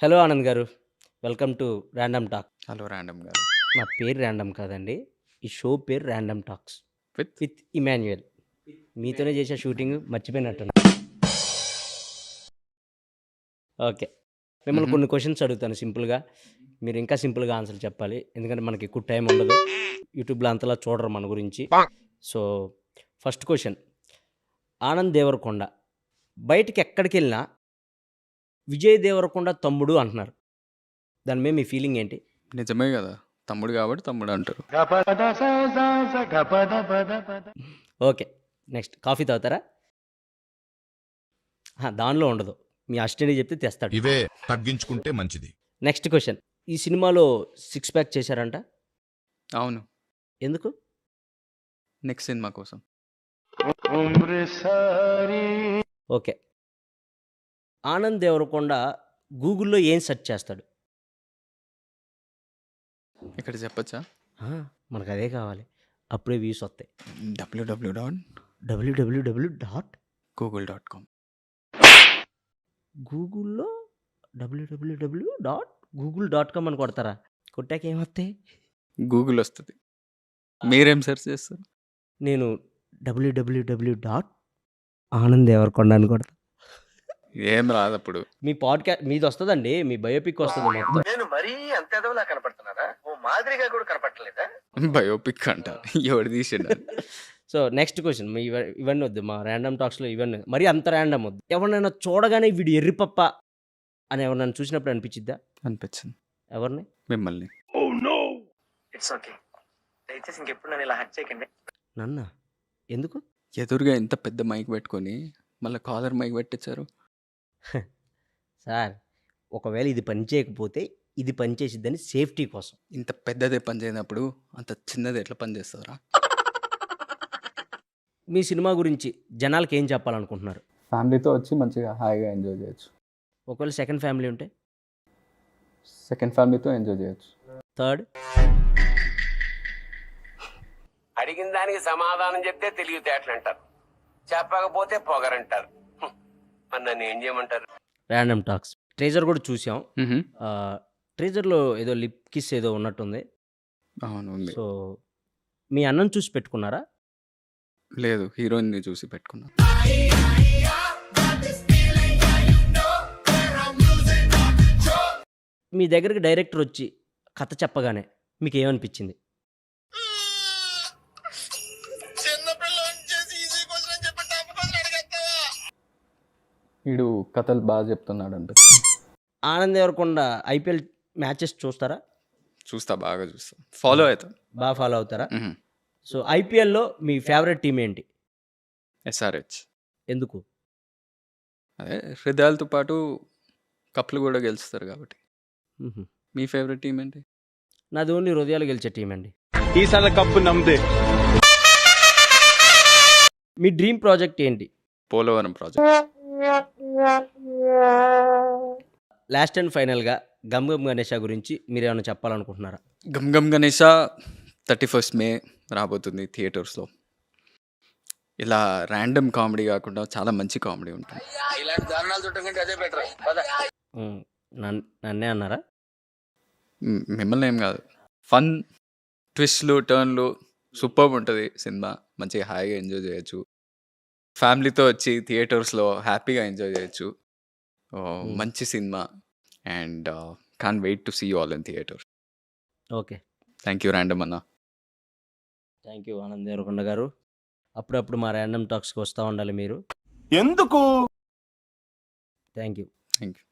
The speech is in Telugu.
హలో ఆనంద్ గారు. Welcome to random talk. Hello random గారు. నా పేరు ర్యాండమ్ కాదండి. ఈ షో పేరు random talks with with Emmanuel. మీతోనే చేసే షూటింగ్ మర్చిపోయినట్టున్నా. ఓకే. మిమ్మల్ని కొన్ని క్వశ్చన్స్ అడుగుతాను సింపుల్‌గా. మీరు ఇంకా సింపుల్‌గా ఆన్సర్ చెప్పాలి. ఎందుకంటే మనకి ఎక్కువ టైం ఉండదు. యూట్యూబ్‌లో అంతలా చూడరు మన గురించి. So, first question. Anand Devarakonda బయటికి ఎక్కడికెళ్ళినా విజయ్ దేవరకొండ తమ్ముడు అంటున్నారు. దాని మీద మీ ఫీలింగ్ ఏంటి? నిజమే కదా, తమ్ముడు కాబట్టి తమ్ముడు అంటారు. ఓకే. నెక్స్ట్ కాఫీ తాగుతారా? దానిలో ఉండదు. మీ అసిస్టెంట్‌కి చెప్తే తెస్తాడు. ఇవే తగ్గించుకుంటే మంచిది. Next question. ఈ సినిమాలో సిక్స్ ప్యాక్ చేశారంట. అవును, ఎందుకు? నెక్స్ట్ సినిమా కోసం. ఓకే. ఆనంద్ దేవరకొండ గూగుల్‌లో ఏం సెర్చ్ చేస్తాడు? ఇక్కడ చెప్పచ్చా? మనకు అదే కావాలి. అప్పుడే వ్యూస్ వస్తాయి. www.google.com. గూగుల్‌లో www.google.com అని కొడతారా? కొట్టాక ఏమొస్తాయి? గూగుల్ వస్తుంది. మీరేం సెర్చ్ చేస్తారు? నేను www.ఆనంద్దేవరకొండ అని కొడతా. ఏం రాదు అప్పుడు. మీ మీది వస్తుందండి. మీ బయోపిక్ వస్తుంది మొత్తం. నేను మరీ అంత ఎదవలా కనపడుతున్నారా? ఓ మాదిరిగా కూడా కనపడలేదా? బయోపిక్ అంట, ఎవడు తీసిండు? So next question. ఇవన్నీ వద్దు, మా ర్యాండమ్ టాక్స్లో ఇవన్నీ మరి అంత ర్యాండమ్ వద్దు. ఎవరినైనా చూడగానే వీడు ఎర్రిపప్ప అని ఎవరినైనా చూసినప్పుడు అనిపించిద్దా? అనిపించింది. ఎవరిని? మిమ్మల్ని. It's okay. దయచేసి ఇంకెప్పుడు నన్ను ఇలా హట్ చేయకండి. నన్నా? ఎందుకు? ఎదురుగా ఎంత పెద్ద మైక్ పెట్టుకొని మళ్ళీ కాలర్ మైక్ పెట్టించారు సార్. ఒకవేళ ఇది పని చేయకపోతే ఇది పని చేసిద్దని సేఫ్టీ కోసం. ఇంత పెద్దదే పని చేయనప్పుడు అంత చిన్నది ఎట్లా పని చేస్తారా? మీ సినిమా గురించి జనాలకి ఏం చెప్పాలనుకుంటున్నారు? ఫ్యామిలీతో వచ్చి మంచిగా హాయిగా ఎంజాయ్ చేయొచ్చు. ఒకవేళ సెకండ్ ఫ్యామిలీ ఉంటే? సెకండ్ ఫ్యామిలీతో ఎంజాయ్ చేయొచ్చు. థర్డ్? అడిగిన దానికి సమాధానం చెప్తే తెలివితేటలు అంటారు, చెప్పకపోతే పొగరంటారు. మరి నన్ను ఏం చేయమంటారు? ర్యాండమ్ టాక్స్ ట్రేజర్ కూడా చూసాం. ట్రేజర్లో ఏదో లిప్ కిస్ ఏదో ఉన్నట్టుంది. అవును, ఉంది. సో మీ అన్నం చూసి పెట్టుకున్నారా? లేదు, హీరోయిన్ని చూసి పెట్టుకున్నా. మీ దగ్గరికి డైరెక్టర్ వచ్చి కథ చెప్పగానే మీకు ఏమనిపించింది? వీడు కథలు బాగా చెప్తున్నాడు అంటే. ఆనంద్ దేవరకొండ ఐపీఎల్ మ్యాచెస్ చూస్తారా? చూస్తా, బాగా చూస్తా, ఫాలో అవుతా. బాగా ఫాలో అవుతారా? సో ఐపీఎల్లో మీ ఫేవరెట్ టీం ఏంటి? ఎస్ఆర్హెచ్. ఎందుకు? అదే హృదయాలతో పాటు కప్లు కూడా గెలుస్తారు కాబట్టి. మీ ఫేవరెట్ టీం ఏంటి? నాది ఓన్లీ హృదయాలు గెలిచే టీం అండి. ఈసారి కప్పు నమ్మదే. మీ డ్రీమ్ ప్రాజెక్ట్ ఏంటి? పోలవరం ప్రాజెక్ట్. లాస్ట్ అండ్ ఫైనల్గా గమ్ గమ్ గణేష గురించి మీరు ఏమైనా చెప్పాలనుకుంటున్నారా? గమ్ గమ్ గణేష 31st May రాబోతుంది థియేటర్స్లో. ఇలా ర్యాండమ్ కామెడీ కాకుండా చాలా మంచి కామెడీ ఉంటుంది. ఇలాంటి దారుణాలు చూడటం కంటే అదే బెటర్. నన్నే అన్నారా? మిమ్మల్ని ఏం కాదు. ఫన్, ట్విస్ట్లు, టర్న్లు సూపర్ ఉంటుంది సినిమా. మంచిగా హాయిగా ఎంజాయ్ చేయొచ్చు. ఫ్యామిలీతో వచ్చి థియేటర్స్లో హ్యాపీగా ఎంజాయ్ చేయొచ్చు. మంచి cinema and can't wait to see you all in theatre. Okay. Thank you random అన్న. థ్యాంక్ యూ ఆనంద్ దేవరకొండ గారు. అప్పుడప్పుడు మా ర్యాండమ్ టాక్స్కి వస్తూ ఉండాలి మీరు. ఎందుకు? Thank you. Thank you.